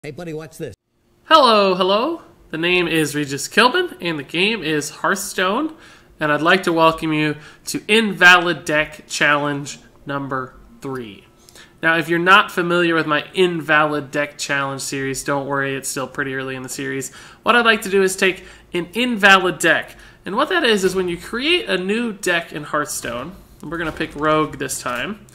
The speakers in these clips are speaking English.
Hey buddy, watch this. Hello, hello. The name is Regis Kilbin, and the game is Hearthstone. And I'd like to welcome you to Invalid Deck Challenge number 3. Now, if you're not familiar with my Invalid Deck Challenge series, don't worry, it's still pretty early in the series. What I'd like to do is take an invalid deck. And what that is when you create a new deck in Hearthstone, and we're going to pick Rogue this time,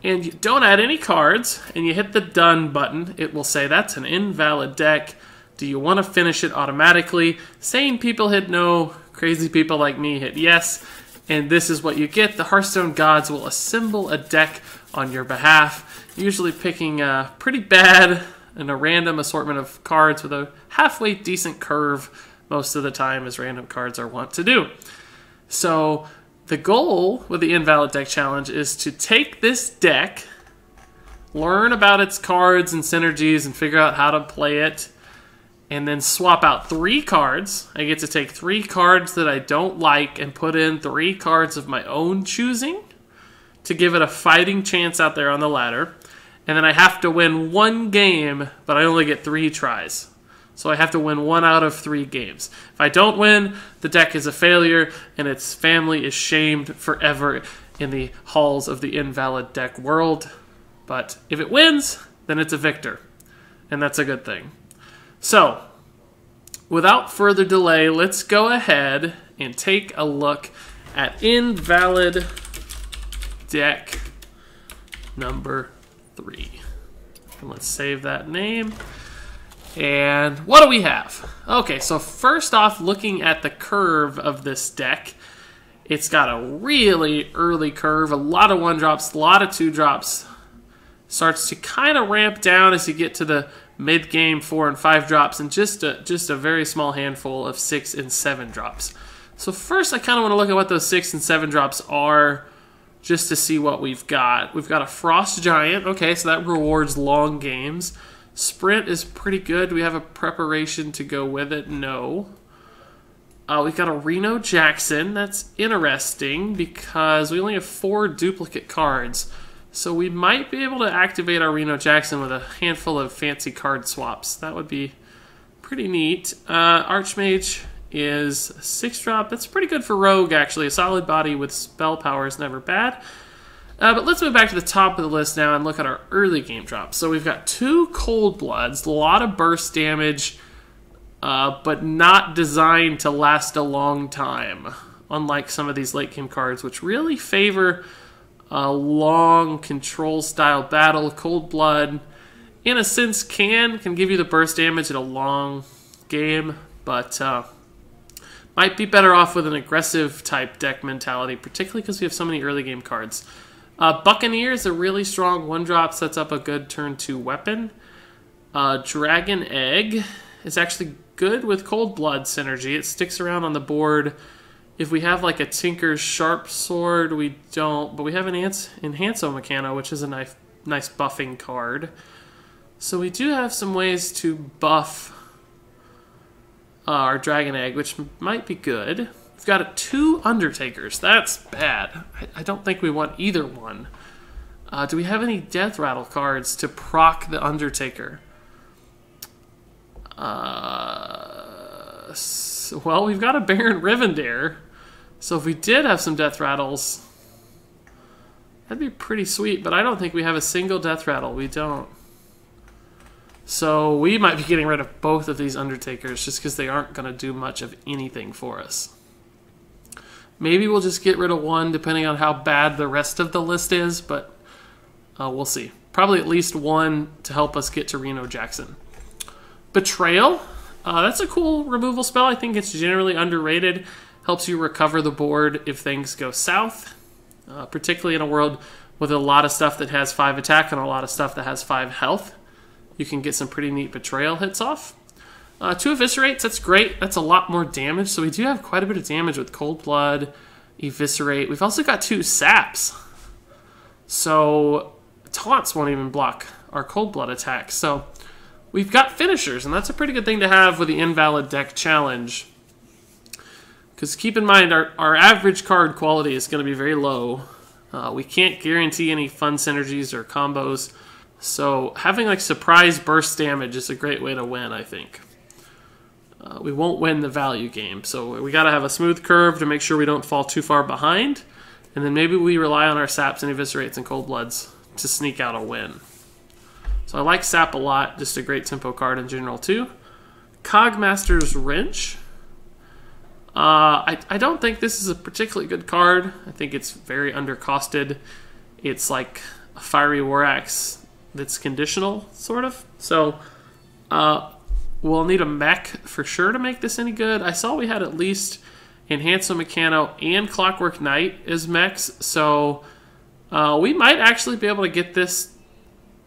and you don't add any cards, and you hit the Done button, it will say that's an invalid deck. Do you want to finish it automatically? Sane people hit no, crazy people like me hit yes, and this is what you get. The Hearthstone gods will assemble a deck on your behalf, usually picking pretty bad and a random assortment of cards with a halfway decent curve most of the time, as random cards are wont to do. So the goal with the Invalid Deck Challenge is to take this deck, learn about its cards and synergies, and figure out how to play it, and then swap out 3 cards. I get to take 3 cards that I don't like and put in 3 cards of my own choosing to give it a fighting chance out there on the ladder. And then I have to win 1 game, but I only get 3 tries. So I have to win 1 out of 3 games. If I don't win, the deck is a failure, and its family is shamed forever in the halls of the invalid deck world. But if it wins, then it's a victor, and that's a good thing. So, without further delay, let's go ahead and take a look at Invalid Deck number 3. And let's save that name. And what do we have? Okay, so first off, looking at the curve of this deck, it's got a really early curve, a lot of 1-drops, a lot of 2-drops. Starts to kind of ramp down as you get to the mid-game 4 and 5-drops, and just a very small handful of 6 and 7-drops. So first, I kind of want to look at what those 6 and 7-drops are, just to see what we've got. We've got a Frost Giant. Okay, so that rewards long games. Sprint is pretty good. Do we have a preparation to go with it? No. We've got a Reno Jackson. That's interesting because we only have 4 duplicate cards. So we might be able to activate our Reno Jackson with a handful of fancy card swaps. That would be pretty neat. Archmage is a 6-drop. That's pretty good for Rogue, actually. A solid body with spell power is never bad. But let's move back to the top of the list now and look at our early game drops. So we've got 2 Cold Bloods, a lot of burst damage, but not designed to last a long time, unlike some of these late game cards, which really favor a long control style battle. Cold Blood, in a sense, can give you the burst damage in a long game, but might be better off with an aggressive type deck mentality, particularly because we have so many early game cards. Buccaneer is a really strong 1-drop, sets up a good turn 2 weapon. Dragon Egg is actually good with Cold Blood synergy. It sticks around on the board. If we have like a Tinker's Sharp Sword, we don't, but we have an Enhanso Mechano, which is a nice buffing card. So we do have some ways to buff our Dragon Egg, which might be good. We've got 2 Undertakers. That's bad. I don't think we want either one. Do we have any Death Rattle cards to proc the Undertaker? Well, we've got a Baron Rivendare. So if we did have some Death Rattles, that'd be pretty sweet, but I don't think we have a single Death Rattle. We don't. So we might be getting rid of both of these Undertakers just because they aren't going to do much of anything for us. Maybe we'll just get rid of 1 depending on how bad the rest of the list is, but we'll see. Probably at least 1 to help us get to Reno Jackson. Betrayal. That's a cool removal spell. I think it's generally underrated. Helps you recover the board if things go south, particularly in a world with a lot of stuff that has 5 attack and a lot of stuff that has 5 health. You can get some pretty neat Betrayal hits off. 2 Eviscerates, that's great. That's a lot more damage, so we do have quite a bit of damage with Cold Blood, Eviscerate. We've also got 2 Saps. So Taunts won't even block our Cold Blood attacks. So we've got finishers, and that's a pretty good thing to have with the Invalid Deck Challenge. Because keep in mind, our average card quality is going to be very low. We can't guarantee any fun synergies or combos. So having like surprise burst damage is a great way to win, I think. We won't win the value game, so we got to have a smooth curve to make sure we don't fall too far behind, and then maybe we rely on our saps and eviscerates and cold bloods to sneak out a win. So I like sap a lot, just a great tempo card in general too. Cogmaster's Wrench. I don't think this is a particularly good card. I think it's very undercosted. It's like a Fiery War Axe that's conditional, sort of. So we'll need a mech for sure to make this any good. I saw we had at least Enhancer Meccano and Clockwork Knight as mechs, so we might actually be able to get this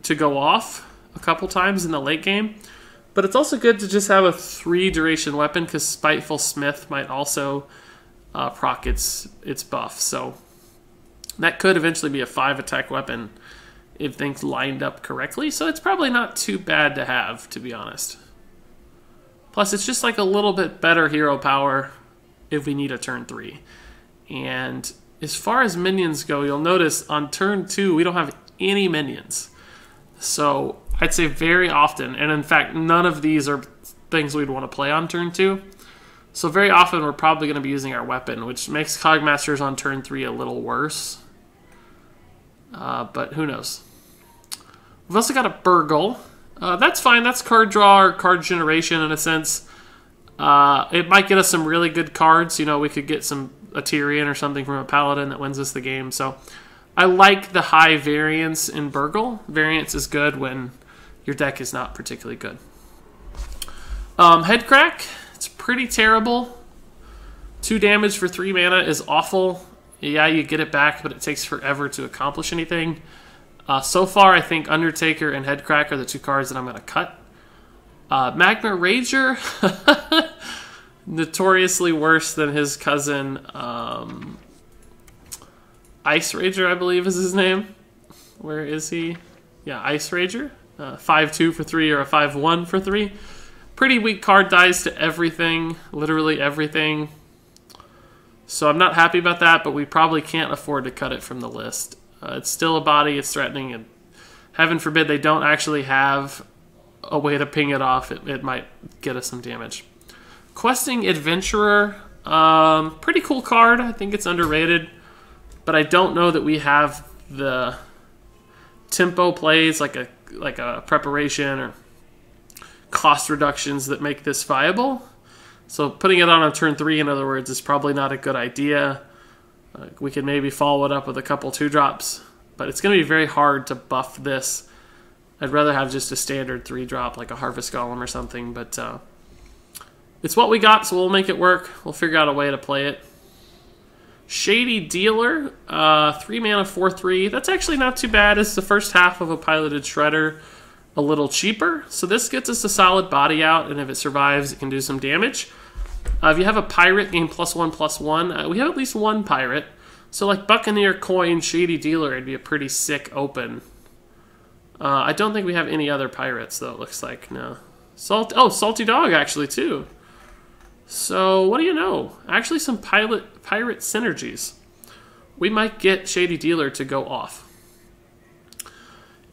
to go off a couple times in the late game. But it's also good to just have a 3 duration weapon, because Spiteful Smith might also proc its buff. So that could eventually be a 5 attack weapon if things lined up correctly. So it's probably not too bad to have, to be honest. Plus, it's just like a little bit better hero power if we need a turn 3. And as far as minions go, you'll notice on turn 2, we don't have any minions. So I'd say very often, and in fact, none of these are things we'd want to play on turn 2. So very often, we're probably going to be using our weapon, which makes Cogmasters on turn 3 a little worse. But who knows? We've also got a Burgle. That's fine. That's card draw or card generation in a sense. It might get us some really good cards. You know, we could get a Tyrion or something from a Paladin that wins us the game. So I like the high variance in Burgle. Variance is good when your deck is not particularly good. Headcrack. It's pretty terrible. 2 damage for 3 mana is awful. Yeah, you get it back, but it takes forever to accomplish anything. So far, I think Undertaker and Headcrack are the 2 cards that I'm going to cut. Magma Rager, notoriously worse than his cousin, Ice Rager, I believe is his name. Where is he? Yeah, Ice Rager. 5-2 for 3 or a 5-1 for 3. Pretty weak card, dies to everything, literally everything. So I'm not happy about that, but we probably can't afford to cut it from the list. It's still a body, it's threatening, and heaven forbid they don't actually have a way to ping it off. It might get us some damage. Questing Adventurer, pretty cool card. I think it's underrated, but I don't know that we have the tempo plays like a preparation or cost reductions that make this viable. So putting it on turn 3, in other words, is probably not a good idea. We could maybe follow it up with a couple 2-drops, but it's going to be very hard to buff this. I'd rather have just a standard 3-drop like a Harvest Golem or something, but it's what we got, so we'll make it work. We'll figure out a way to play it. Shady Dealer, 3 mana, 4/3. That's actually not too bad. It's the first half of a Piloted Shredder, a little cheaper. So this gets us a solid body out, and if it survives, it can do some damage. If you have a pirate, gain +1/+1. We have at least 1 pirate. So like Buccaneer, Coin, Shady Dealer, it'd be a pretty sick open. I don't think we have any other pirates, though, it looks like. No. Salty Dog, actually, too. So, what do you know? Actually, some pirate synergies. We might get Shady Dealer to go off.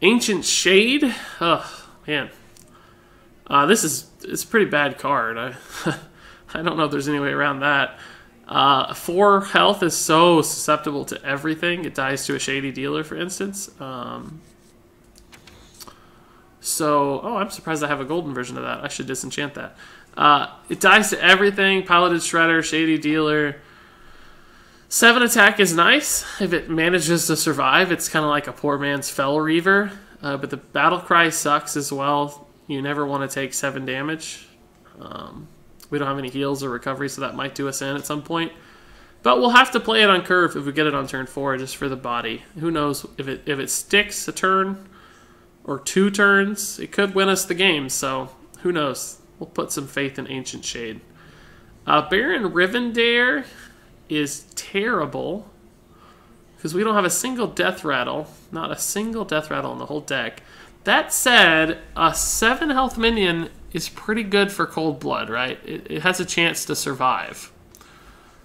Ancient Shade. Oh, man. It's a pretty bad card. I don't know if there's any way around that. 4 health is so susceptible to everything. It dies to a Shady Dealer, for instance. I'm surprised I have a golden version of that. I should disenchant that. It dies to everything. Piloted Shredder, Shady Dealer. 7 attack is nice if it manages to survive. It's kind of like a poor man's Fell Reaver. But the Battle Cry sucks as well. You never want to take 7 damage. We don't have any heals or recovery, so that might do us in at some point. But we'll have to play it on curve if we get it on turn 4, just for the body. Who knows if it sticks a turn or 2 turns, it could win us the game. So who knows? We'll put some faith in Ancient Shade. Baron Rivendare is terrible because we don't have a single Death Rattle. Not a single Death Rattle in the whole deck. That said, a 7 health minion is pretty good for Cold Blood, right? It has a chance to survive.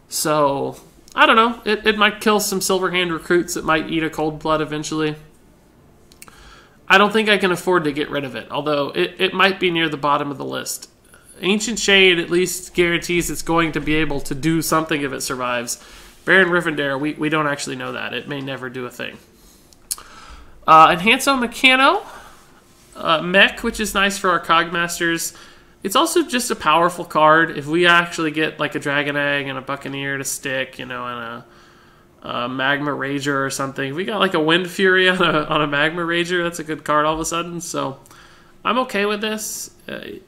So, I don't know. It might kill some Silverhand recruits that might eat a Cold Blood eventually. I don't think I can afford to get rid of it, although it might be near the bottom of the list. Ancient Shade at least guarantees it's going to be able to do something if it survives. Baron Rivendare, we don't actually know that. It may never do a thing. Enhanso Meccano, Mech, which is nice for our Cogmasters. It's also just a powerful card. If we actually get like a Dragon Egg and a Buccaneer to stick, you know, and a Magma Rager or something. If we got like a Wind Fury on a Magma Rager, that's a good card all of a sudden. So I'm okay with this.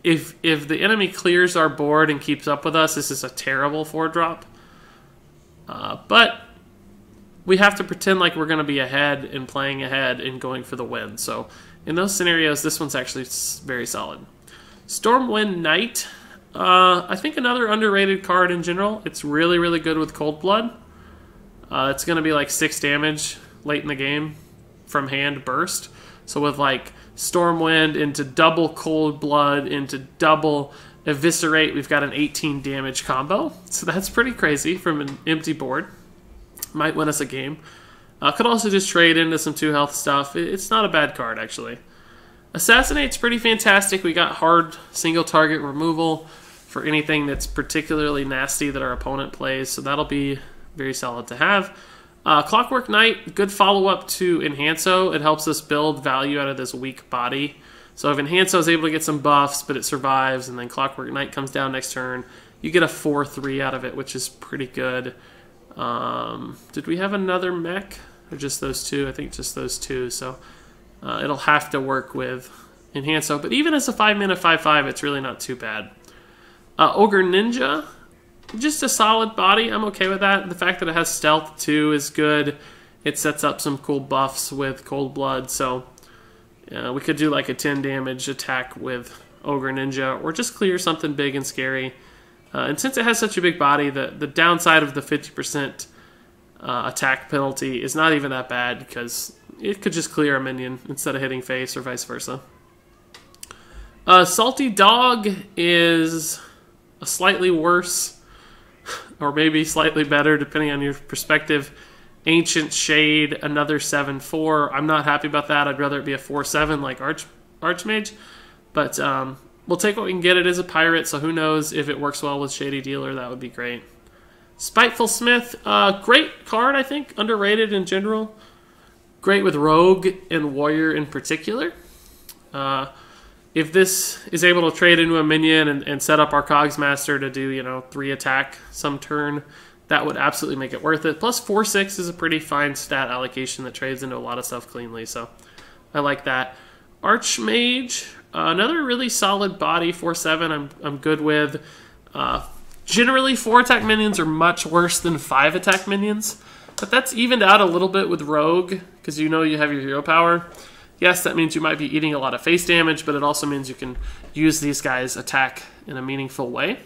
If the enemy clears our board and keeps up with us, this is a terrible 4-drop. But we have to pretend like we're going to be ahead and playing ahead and going for the win. So in those scenarios, this one's actually very solid. Stormwind Knight. I think another underrated card in general. It's really, really good with Cold Blood. It's going to be like 6 damage late in the game from hand burst. So with like Stormwind into double Cold Blood into double Eviscerate, we've got an 18 damage combo. So that's pretty crazy from an empty board. Might win us a game. Could also just trade into some 2 health stuff. It's not a bad card, actually. Assassinate's pretty fantastic. We got hard single target removal for anything that's particularly nasty that our opponent plays. So that'll be very solid to have. Clockwork Knight, good follow-up to Enhanso. It helps us build value out of this weak body. So if Enhanso is able to get some buffs, but it survives, and then Clockwork Knight comes down next turn, you get a 4/3 out of it, which is pretty good. Did we have another mech? Or just those 2? I think just those 2. So it'll have to work with Enhanso. But even as a 5-mana 5/5, it's really not too bad. Ogre Ninja. Just a solid body. I'm okay with that. The fact that it has stealth too is good. It sets up some cool buffs with Cold Blood. So we could do like a 10 damage attack with Ogre Ninja, or just clear something big and scary. And since it has such a big body, the downside of the 50% attack penalty is not even that bad, because it could just clear a minion instead of hitting face or vice versa. Salty Dog is a slightly worse, or maybe slightly better, depending on your perspective. Ancient Shade, another 7/4. I'm not happy about that. I'd rather it be a 4/7 like Archmage. But we'll take what we can get. It is a pirate, so who knows if it works well with Shady Dealer. That would be great. Spiteful Smith, great card, I think. Underrated in general. Great with Rogue and Warrior in particular. If this is able to trade into a minion and set up our Cogsmaster to do, you know, 3 attack some turn, that would absolutely make it worth it. Plus 4/6 is a pretty fine stat allocation that trades into a lot of stuff cleanly, so I like that. Archmage, another really solid body, 4/7 I'm good with. Generally 4 attack minions are much worse than 5 attack minions, but that's evened out a little bit with Rogue, because you know you have your hero power. Yes, that means you might be eating a lot of face damage, but it also means you can use these guys' attack in a meaningful way.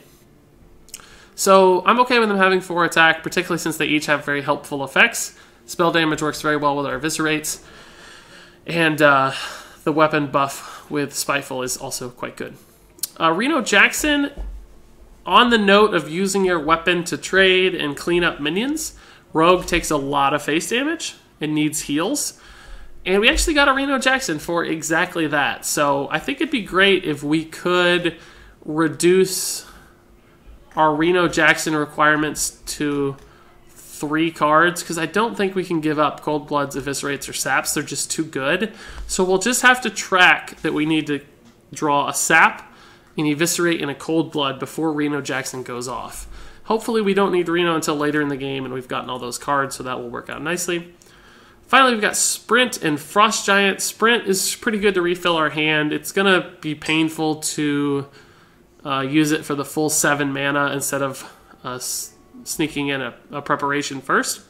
So I'm okay with them having 4 attack, particularly since they each have very helpful effects. Spell damage works very well with our Eviscerates, and the weapon buff with Spiteful is also quite good. Reno Jackson, on the note of using your weapon to trade and clean up minions, Rogue takes a lot of face damage and needs heals. And we actually got a Reno Jackson for exactly that. So I think it'd be great if we could reduce our Reno Jackson requirements to 3 cards, because I don't think we can give up Cold Bloods, Eviscerates, or Saps. They're just too good. So we'll just have to track that we need to draw a Sap, an Eviscerate, and a Cold Blood before Reno Jackson goes off. Hopefully we don't need Reno until later in the game and we've gotten all those cards, so that will work out nicely. Finally, we've got Sprint and Frost Giant. Sprint is pretty good to refill our hand. It's going to be painful to use it for the full 7 mana instead of sneaking in a preparation first.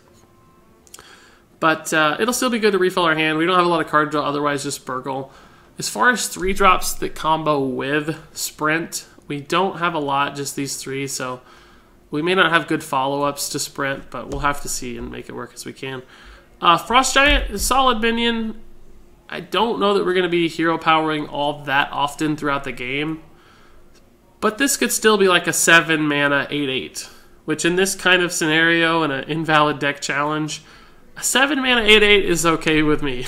But it'll still be good to refill our hand. We don't have a lot of card draw, otherwise just Burgle. As far as 3-drops that combo with Sprint, we don't have a lot, just these 3, so we may not have good follow-ups to Sprint, but we'll have to see and make it work as we can. Frost Giant is a solid minion. I don't know that we're going to be hero powering all that often throughout the game, but this could still be like a 7-mana 8/8, which in this kind of scenario in an invalid deck challenge, a 7-mana 8/8 is okay with me.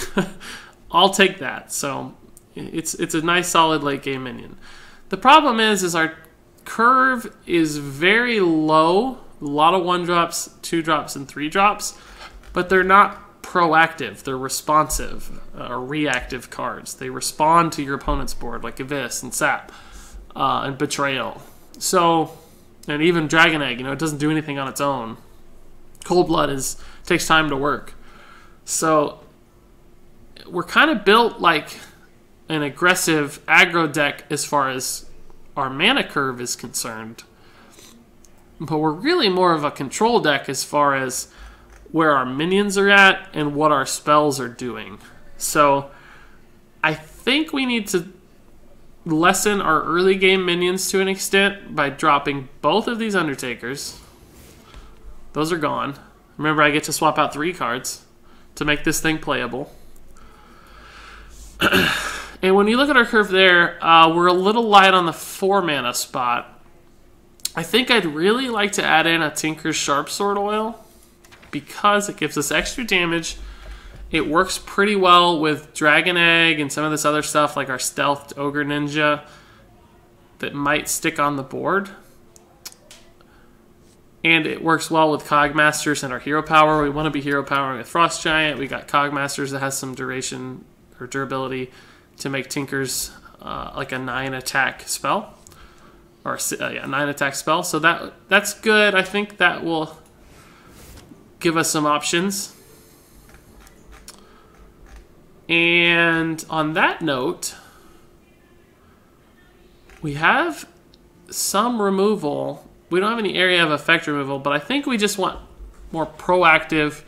I'll take that. So it's a nice solid late game minion. The problem is our curve is very low. A lot of 1-drops, 2-drops, and 3-drops, but they're not proactive. They're responsive or reactive cards. They respond to your opponent's board, like Abyss and Sap and Betrayal. So, and even Dragon Egg, it doesn't do anything on its own. Cold Blood takes time to work. So we're kind of built like an aggressive aggro deck as far as our mana curve is concerned. But we're really more of a control deck as far as where our minions are at and what our spells are doing. So I think we need to lessen our early game minions to an extent by dropping both of these Undertakers. Those are gone. Remember, I get to swap out 3 cards to make this thing playable. And when you look at our curve there, we're a little light on the 4 mana spot. I think I'd really like to add in a Tinker's Sharpsword Oil because it gives us extra damage. It works pretty well with Dragon Egg and some of this other stuff like our Stealthed Ogre Ninja that might stick on the board. And it works well with Cogmasters and our Hero Power. We want to be Hero Powering with Frost Giant. We got Cogmasters that has some duration or durability to make Tinker's like a 9 attack spell. Or 9 attack spell. So that's good. I think that will give us some options. And on that note, we have some removal. We don't have any area of effect removal, but I think we just want more proactive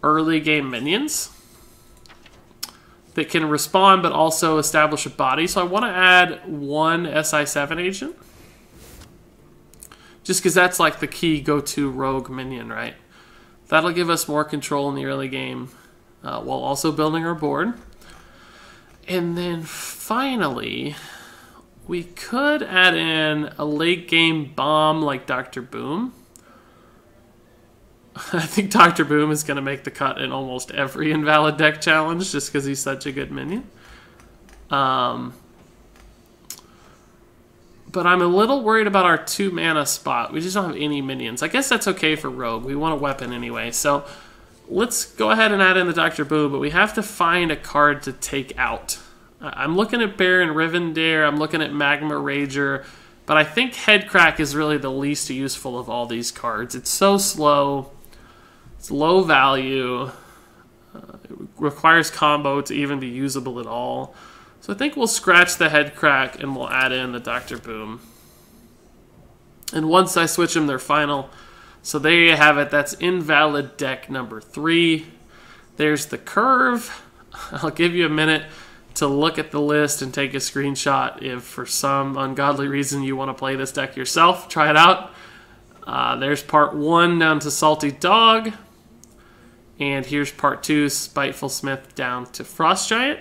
early game minions that can respond but also establish a body. So I want to add 1 SI7 agent. Just because that's like the key go-to rogue minion, right? That'll give us more control in the early game while also building our board. And then finally, we could add in a late game bomb like Dr. Boom. I think Dr. Boom is going to make the cut in almost every Invalid deck challenge just because he's such a good minion. But I'm a little worried about our 2 mana spot. We just don't have any minions. I guess that's okay for Rogue. We want a weapon anyway. So let's go ahead and add in the Dr. Boom, but we have to find a card to take out. I'm looking at Baron Rivendare. I'm looking at Magma Rager. But I think Headcrack is really the least useful of all these cards. It's so slow. It's low value. It requires combo to even be usable at all. So I think we'll scratch the Headcrack and we'll add in the Dr. Boom. And once I switch them, they're final. So there you have it. That's Invalid deck number 3. There's the curve. I'll give you a minute to look at the list and take a screenshot if for some ungodly reason you want to play this deck yourself. Try it out. There's part 1 down to Salty Dog. And here's part 2, Spiteful Smith down to Frost Giant.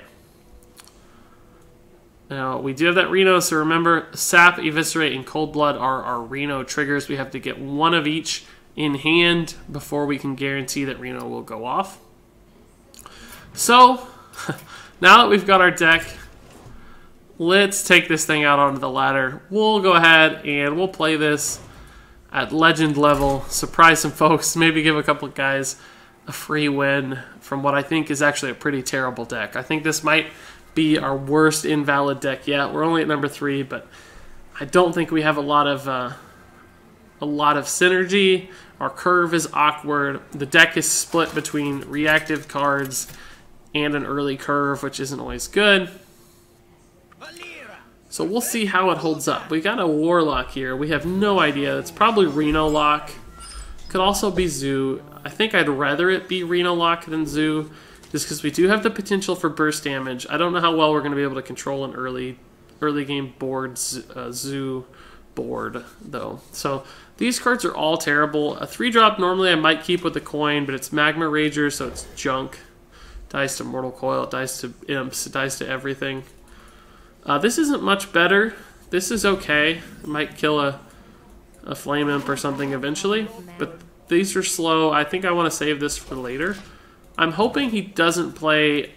Now, we do have that Reno, so remember, Sap, Eviscerate, and Cold Blood are our Reno triggers. We have to get 1 of each in hand before we can guarantee that Reno will go off. So, now that we've got our deck, let's take this thing out onto the ladder. We'll go ahead and we'll play this at legend level, surprise some folks, maybe give a couple of guys a free win from what I think is actually a pretty terrible deck. I think this might be our worst Invalid deck yet. We're only at number 3, but I don't think we have a lot of synergy. Our curve is awkward. The deck is split between reactive cards and an early curve, which isn't always good. So we'll see how it holds up. We got a Warlock here. We have no idea. It's probably Reno Lock. Could also be Zoo. I think I'd rather it be Reno Lock than Zoo, just because we do have the potential for burst damage. I don't know how well we're going to be able to control an early game board Zoo board, though. So these cards are all terrible. A 3-drop normally I might keep with the coin, but it's Magma Rager, so it's junk. Dies to Mortal Coil, it dies to Imps, it dies to everything. This isn't much better. This is okay. It might kill a Flame Imp or something eventually, but these are slow. I think I want to save this for later. I'm hoping he doesn't play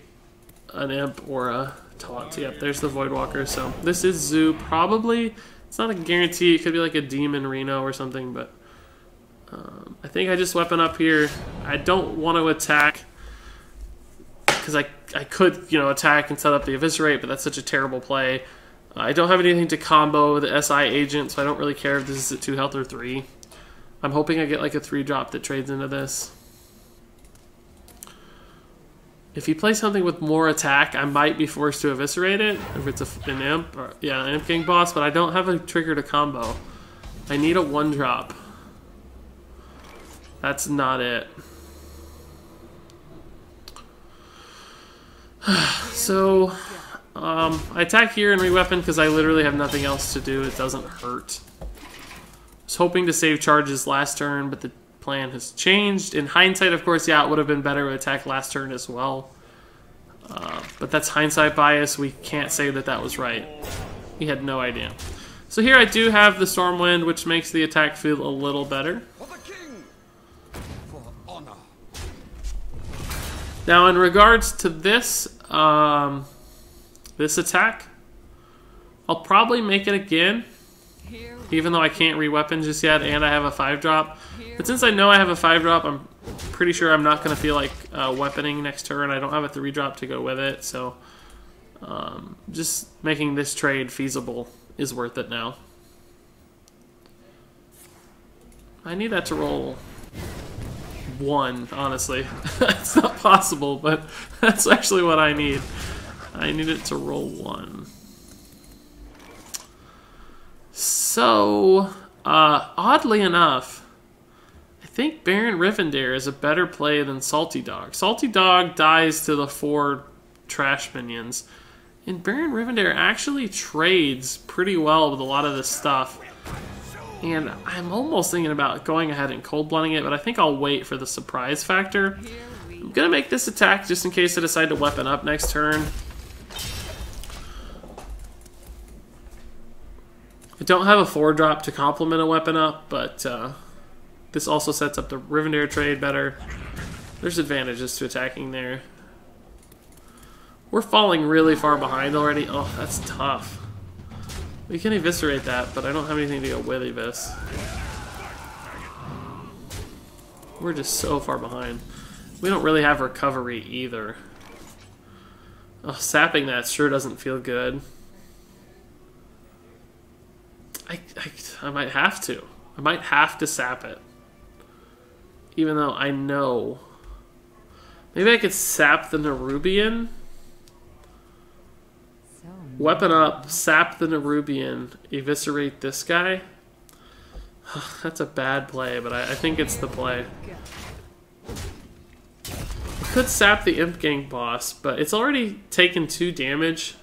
an imp or a taunt. Yep, there's the Voidwalker. So this is Zoo. Probably, it's not a guarantee. It could be like a Demon Reno or something, but I think I just weapon up here. I don't want to attack because I could, you know, attack and set up the Eviscerate, but that's such a terrible play. I don't have anything to combo the SI agent, so I don't really care if this is at 2 health or 3. I'm hoping I get like a 3-drop that trades into this. If you play something with more attack, I might be forced to Eviscerate it. If it's an Imp, or, yeah, an Imp King boss, but I don't have a trigger to combo. I need a 1-drop. That's not it. So, I attack here and re-weapon because I literally have nothing else to do. It doesn't hurt. I was hoping to save charges last turn, but the plan has changed. In hindsight, of course, yeah, it would have been better to attack last turn as well. But that's hindsight bias. We can't say that that was right. We had no idea. So here I do have the Stormwind, which makes the attack feel a little better. Now, in regards to this, this attack, I'll probably make it again, even though I can't re-weapon just yet, and I have a 5-drop. But since I know I have a 5-drop, I'm pretty sure I'm not going to feel like weaponing next turn. I don't have a 3-drop to go with it, so just making this trade feasible is worth it now. I need that to roll 1, honestly. It's not possible, but that's actually what I need. I need it to roll 1. So, oddly enough, I think Baron Rivendare is a better play than Salty Dog. Salty Dog dies to the 4 trash minions, and Baron Rivendare actually trades pretty well with a lot of this stuff. And I'm almost thinking about going ahead and cold blunting it, but I think I'll wait for the surprise factor. I'm going to make this attack just in case I decide to weapon up next turn. I don't have a 4-drop to complement a weapon up, but this also sets up the Rivendare trade better. There's advantages to attacking there. We're falling really far behind already. Oh, that's tough. We can eviscerate that, but I don't have anything to go with Evis. We're just so far behind. We don't really have recovery either. Oh, sapping that sure doesn't feel good. I might have to. I might have to sap it. Even though I know. Maybe I could sap the Nerubian. Weapon up, sap the Nerubian, eviscerate this guy. That's a bad play, but I think it's the play. I could sap the Imp Gang boss, but it's already taken 2 damage.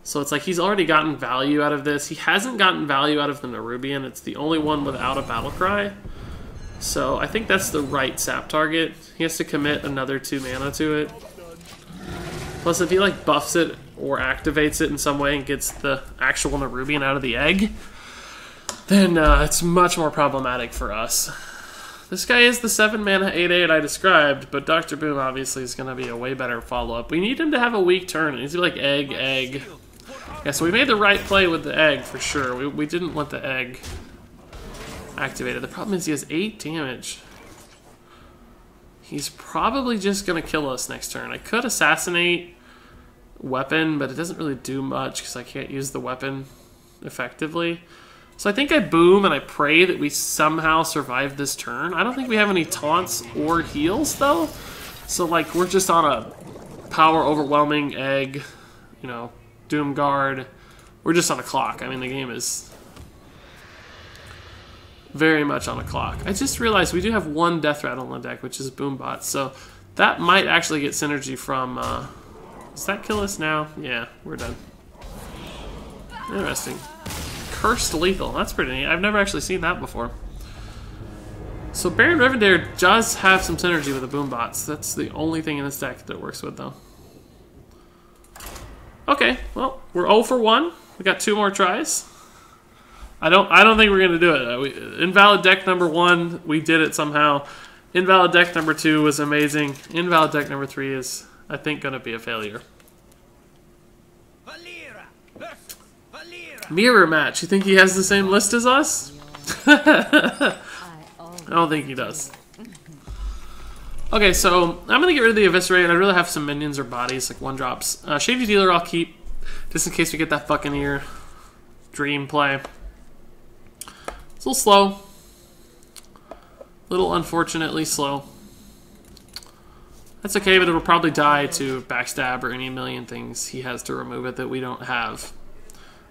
So it's like he's already gotten value out of this. He hasn't gotten value out of the Nerubian. It's the only one without a battle cry. So I think that's the right sap target. He has to commit another 2 mana to it. Plus, if he like buffs it or activates it in some way and gets the actual Nerubian out of the egg, then it's much more problematic for us. This guy is the 7-mana 8/8 I described, but Dr. Boom obviously is going to be a way better follow-up. We need him to have a weak turn. It needs to be like egg, egg. Yeah, so we made the right play with the egg for sure. We didn't want the egg activated. The problem is he has 8 damage. He's probably just going to kill us next turn. I could assassinate weapon, but it doesn't really do much because I can't use the weapon effectively. So I think I boom and I pray that we somehow survive this turn. I don't think we have any taunts or heals though. So like we're just on a power overwhelming egg, you know, Doom Guard. We're just on a clock. I mean, the game is very much on a clock. I just realized we do have 1 Death Rattle on the deck, which is Boombot. So that might actually get synergy from... does that kill us now? Yeah, we're done. Interesting. Cursed Lethal. That's pretty neat. I've never actually seen that before. So Baron Rivendare does have some synergy with the Boombots. That's the only thing in this deck that it works with, though. Okay, well, we're 0 for 1. We got 2 more tries. I don't think we're gonna do it. Invalid deck number 1, we did it somehow. Invalid deck number 2 was amazing. Invalid deck number 3 is I think, going to be a failure. Mirror match. You think he has the same list as us? I don't think he does. Okay, so I'm going to get rid of the Eviscerate. I'd rather have some minions or bodies, like 1-drops. Shady Dealer I'll keep, just in case we get that Buccaneer Dream play. It's a little slow. A little unfortunately slow. That's okay, but it'll probably die to Backstab or any million things he has to remove it that we don't have.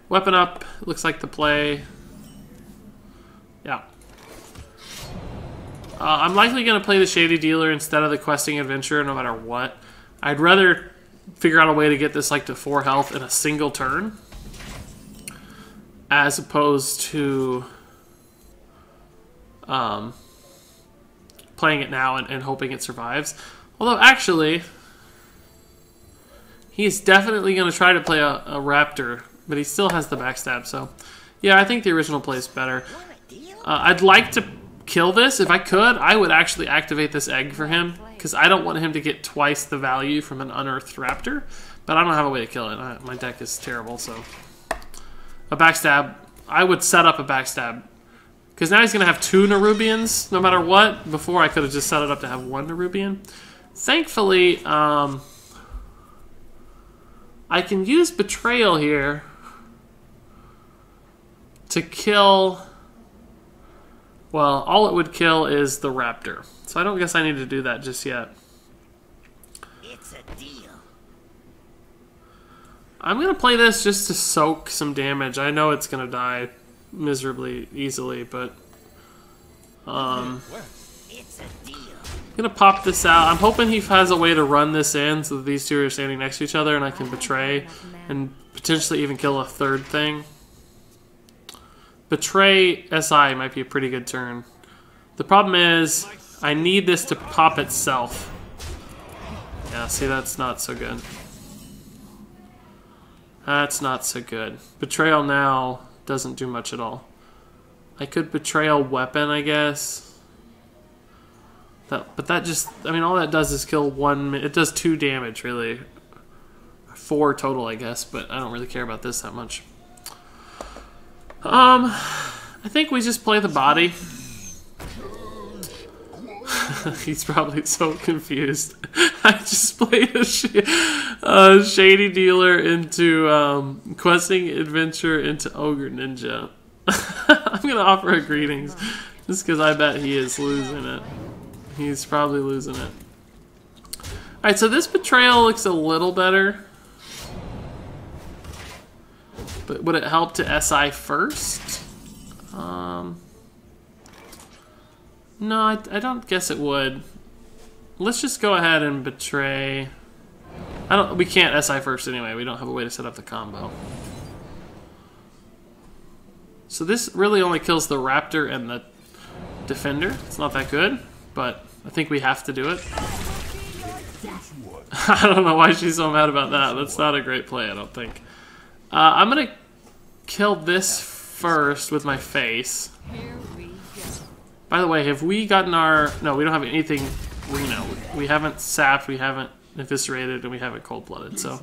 Weapon up, looks like the play. Yeah. I'm likely going to play the Shady Dealer instead of the Questing Adventurer no matter what. I'd rather figure out a way to get this like to 4 health in a single turn, as opposed to playing it now and hoping it survives. Although, actually, he's definitely going to try to play a Raptor, but he still has the Backstab, so... Yeah, I think the original play is better. I'd like to kill this. If I could, I would actually activate this egg for him, because I don't want him to get twice the value from an unearthed Raptor, but I don't have a way to kill it. My deck is terrible, so... A Backstab, I would set up a Backstab. Because now he's going to have 2 Nerubians, no matter what. Before, I could have just set it up to have 1 Nerubian. Thankfully, I can use Betrayal here to kill... Well, all it would kill is the Raptor. So I don't guess I need to do that just yet. It's a deal. I'm going to play this just to soak some damage. I know it's going to die miserably easily, but... It's a deal. I'm going to pop this out. I'm hoping he has a way to run this in so that these two are standing next to each other and I can Betray and potentially even kill a third thing. Betray SI might be a pretty good turn. The problem is, I need this to pop itself. Yeah, see, that's not so good. That's not so good. Betrayal now doesn't do much at all. I could Betrayal Weapon, I guess. But that just, I mean, all that does is kill 1, it does 2 damage, really. 4 total, I guess, but I don't really care about this that much. I think we just play the body. He's probably so confused. I just played a Shady Dealer into Questing Adventure into Ogre Ninja. I'm going to offer a greetings, just because I bet he is losing it. He's probably losing it. Alright, so this Betrayal looks a little better. But would it help to SI first? No, I don't guess it would. Let's just go ahead and Betray. We can't SI first anyway. We don't have a way to set up the combo. So this really only kills the Raptor and the Defender. It's not that good, but I think we have to do it. I don't know why she's so mad about that. That's not a great play, I don't think. I'm going to kill this first with my face. By the way, have we gotten our... No, we don't have anything Reno. We haven't sapped, we haven't eviscerated, and we haven't cold-blooded, so...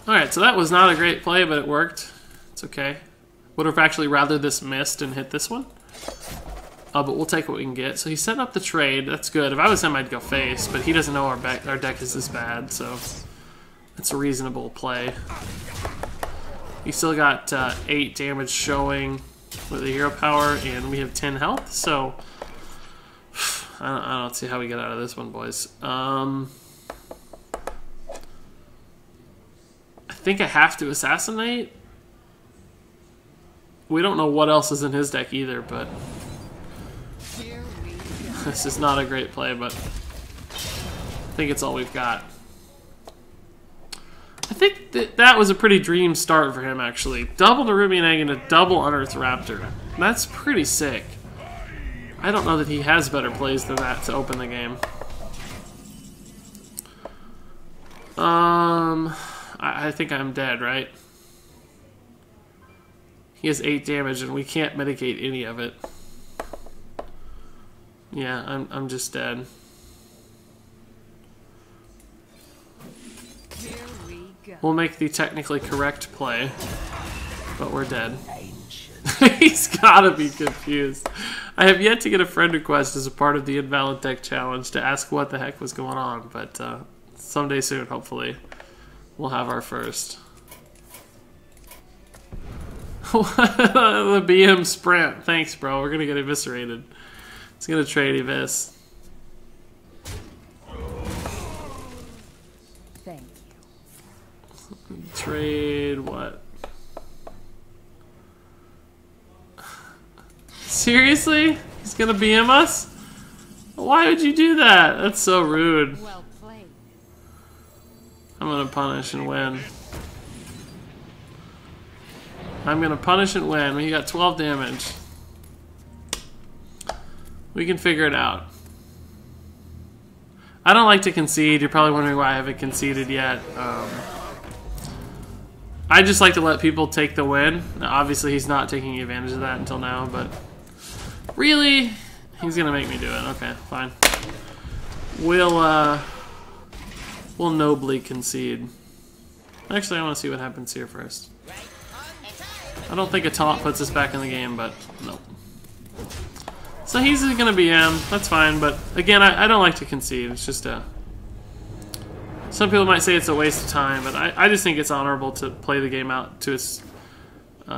Alright, so that was not a great play, but it worked. It's okay. Would have actually rather this missed and hit this one. But we'll take what we can get. So he's setting up the trade. That's good. If I was him, I'd go face, but he doesn't know our deck is this bad, so... It's a reasonable play. You still got 8 damage showing with the hero power, and we have 10 health, so I don't see how we get out of this one, boys. I think I have to assassinate. We don't know what else is in his deck either, but this is not a great play, but I think it's all we've got. I think that was a pretty dream start for him, actually. Double Nerubian Egg and a double Unearthed Raptor. That's pretty sick. I don't know that he has better plays than that to open the game. I think I'm dead, right? He has 8 damage and we can't mitigate any of it. Yeah, I'm just dead. We'll make the technically correct play, but we're dead. Ancient. He's gotta be confused. I have yet to get a friend request as a part of the Invalid Deck Challenge to ask what the heck was going on, but someday soon, hopefully, we'll have our first. The BM sprint. Thanks, bro. We're gonna get eviscerated. It's gonna trade evis. Thank you. Trade what? Seriously? He's gonna BM us? Why would you do that? That's so rude. Well played. I'm gonna punish and win. I'm gonna punish and win. We got 12 damage. We can figure it out. I don't like to concede. You're probably wondering why I haven't conceded yet. I just like to let people take the win. Now, obviously, he's not taking advantage of that until now, but really, he's gonna make me do it. Okay, fine. We'll nobly concede. Actually, I want to see what happens here first. I don't think a taunt puts us back in the game, but nope. So he's gonna BM, that's fine, but again, I don't like to concede. It's just a... Some people might say it's a waste of time, but I just think it's honorable to play the game out to its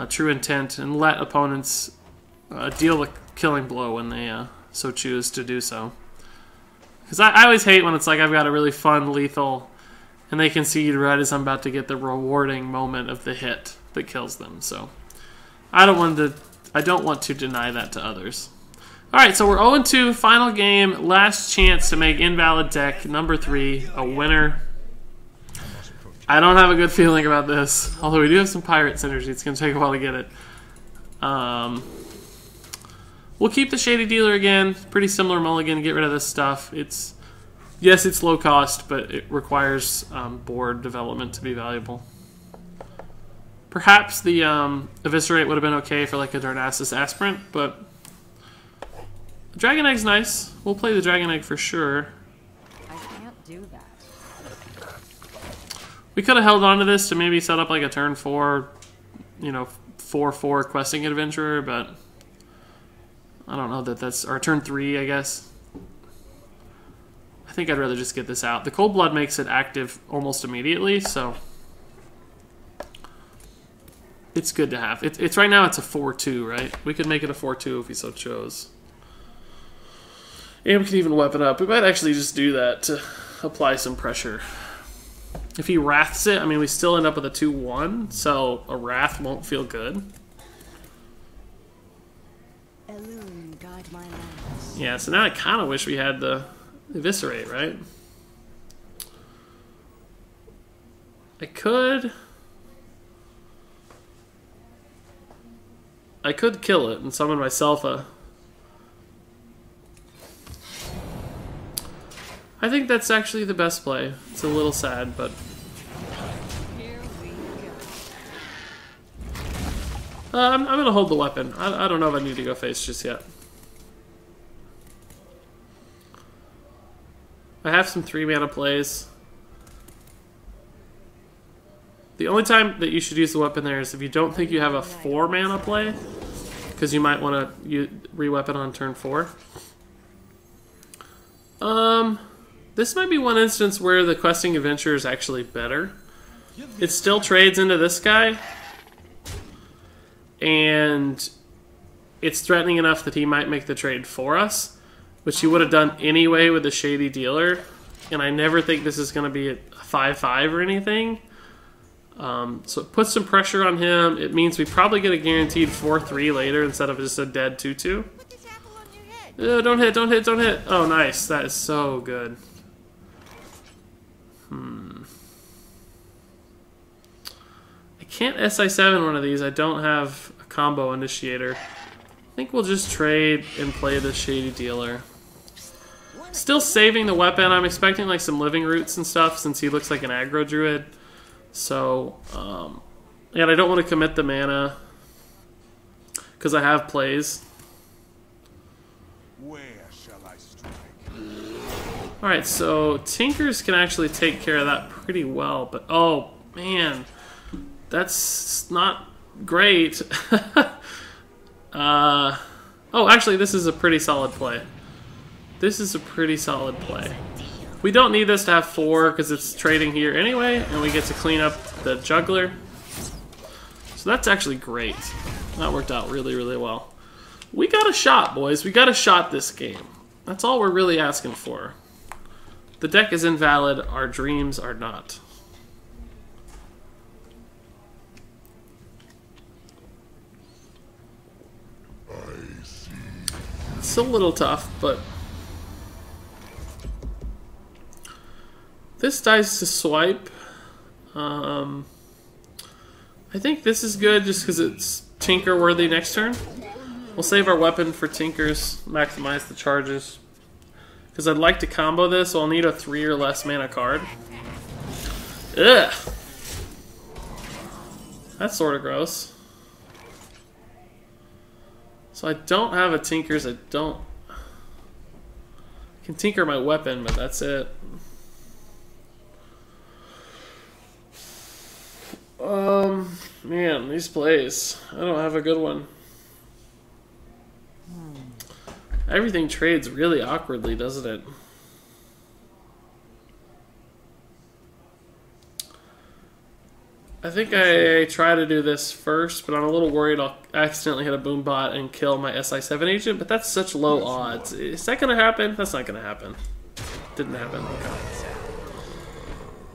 true intent and let opponents deal the killing blow when they so choose to do so. Because I always hate when it's like I've got a really fun lethal and they concede right as I'm about to get the rewarding moment of the hit that kills them. So I don't want to deny that to others. Alright, so we're 0-2, final game, last chance to make Invalid Deck number 3 a winner. I don't have a good feeling about this, although we do have some pirate synergy. It's going to take a while to get it. We'll keep the Shady Dealer again, pretty similar mulligan, get rid of this stuff. Yes, it's low cost, but it requires board development to be valuable. Perhaps the Eviscerate would have been okay for like a Darnassus Aspirant, but Dragon Egg's nice. We'll play the Dragon Egg for sure. I can't do that. We could have held on to this to maybe set up like a turn 4, you know, 4/4 questing adventurer, but I don't know that that's... Or turn 3, I guess. I think I'd rather just get this out. The Cold Blood makes it active almost immediately, so it's good to have. It's right now it's a 4/2, right? We could make it a 4/2 if we so chose. And we can even weapon up. We might actually just do that to apply some pressure. If he wraths it, I mean, we still end up with a 2/1, so a wrath won't feel good. Illume, guide my lands. Yeah, so now I kind of wish we had the Eviscerate, right? I could kill it and summon myself a... I think that's actually the best play. It's a little sad, but... Here we go. I'm going to hold the weapon. I don't know if I need to go face just yet. I have some 3-mana plays. The only time that you should use the weapon there is if you don't think you have a 4-mana play, because you might want to re-weapon on turn 4. This might be one instance where the questing adventure is actually better. It still trades into this guy, and it's threatening enough that he might make the trade for us, which he would have done anyway with the Shady Dealer. And I never think this is going to be a 5/5 or anything. So it puts some pressure on him. It means we probably get a guaranteed 4/3 later instead of just a dead 2/2. Put this apple on your head. Don't hit, don't hit, don't hit. Oh, nice. That is so good. I can't SI7 one of these. I don't have a combo initiator. I think we'll just trade and play the Shady Dealer. Still saving the weapon. I'm expecting like some living roots and stuff since he looks like an aggro druid. So, and I don't want to commit the mana because I have plays. Where shall I strike? Alright, so Tinkers can actually take care of that pretty well, but oh, Man, that's not great. Oh, actually, this is a pretty solid play. This is a pretty solid play. We don't need this to have 4 because it's trading here anyway, and we get to clean up the juggler. So that's actually great. That worked out really, really well. We got a shot, boys. We got a shot this game. That's all we're really asking for. The deck is invalid. Our dreams are not. It's a little tough, but this dies to swipe. I think this is good just because it's Tinker worthy next turn. We'll save our weapon for Tinkers, maximize the charges. Because I'd like to combo this, so I'll need a 3 or less mana card. Ugh! That's sort of gross. So I don't have a Tinkers, I can Tinker my weapon, but that's it. Man, these plays. I don't have a good one. Everything trades really awkwardly, doesn't it? I think I try to do this first, but I'm a little worried I'll accidentally hit a boom bot and kill my SI7 agent, but that's such low odds. Is that going to happen? That's not going to happen. Didn't happen.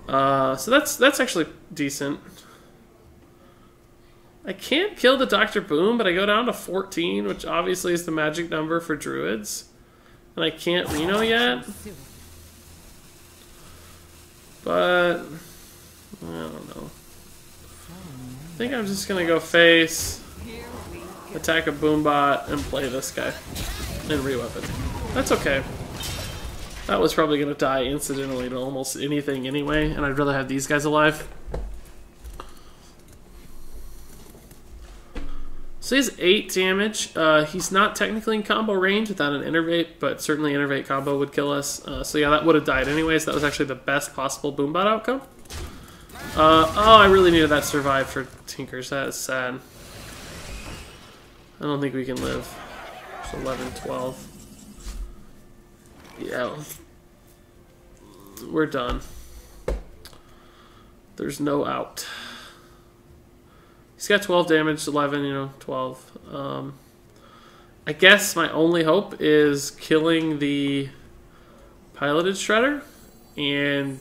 Okay. So that's actually decent. I can't kill the Dr. Boom, but I go down to 14, which obviously is the magic number for druids. And I can't Reno yet. But I don't know. I think I'm just gonna go face, attack a Boombot, and play this guy. And re-weapon. That's okay. That was probably gonna die incidentally to almost anything anyway, and I'd rather have these guys alive. So he has 8 damage. He's not technically in combo range without an Innervate, but certainly Innervate combo would kill us. So yeah, that would have died anyways. That was actually the best possible Boombot outcome. Oh, I really needed that survive for Tinkers. That is sad. I don't think we can live. It's 11, 12. Yeah. We're done. There's no out. He's got 12 damage, 11, 12. I guess my only hope is killing the piloted Shredder and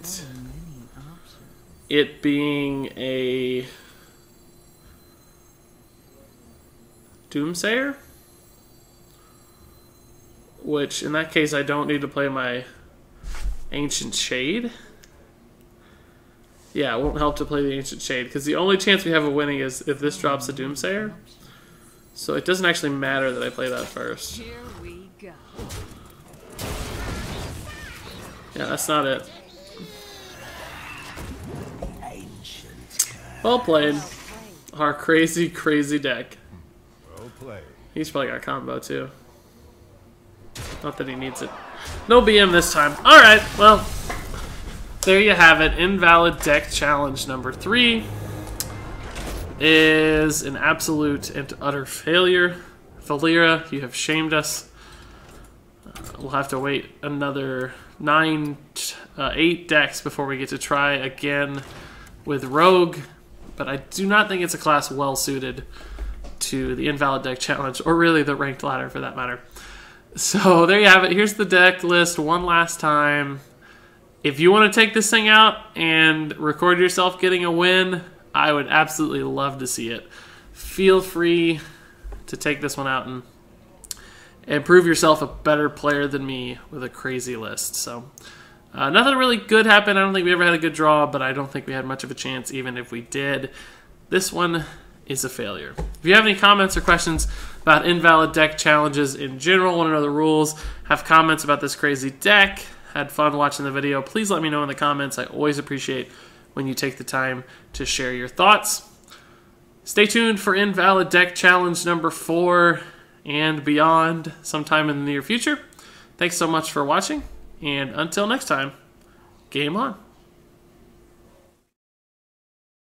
it being a Doomsayer, which in that case I don't need to play my Ancient Shade. Yeah, it won't help to play the Ancient Shade, because the only chance we have of winning is if this drops a Doomsayer. So it doesn't actually matter that I play that first. Here we go. Yeah, that's not it. Well played. Our crazy, crazy deck. Well played. He's probably got combo too. Not that he needs it. No BM this time. Alright, well, there you have it. Invalid deck challenge number 3 is an absolute and utter failure. Valera, you have shamed us. We'll have to wait another 8 decks before we get to try again with Rogue. But I do not think it's a class well suited to the Invalid deck challenge, or really the ranked ladder for that matter. So there you have it. Here's the deck list one last time. If you want to take this thing out and record yourself getting a win, I would absolutely love to see it. Feel free to take this one out and prove yourself a better player than me with a crazy list. So nothing really good happened. I don't think we ever had a good draw, but I don't think we had much of a chance even if we did. This one is a failure. If you have any comments or questions about invalid deck challenges in general, want to know the rules, have comments about this crazy deck, had fun watching the video, please let me know in the comments. I always appreciate when you take the time to share your thoughts. Stay tuned for Invalid Deck Challenge number 4 and beyond sometime in the near future. Thanks so much for watching, and until next time, game on.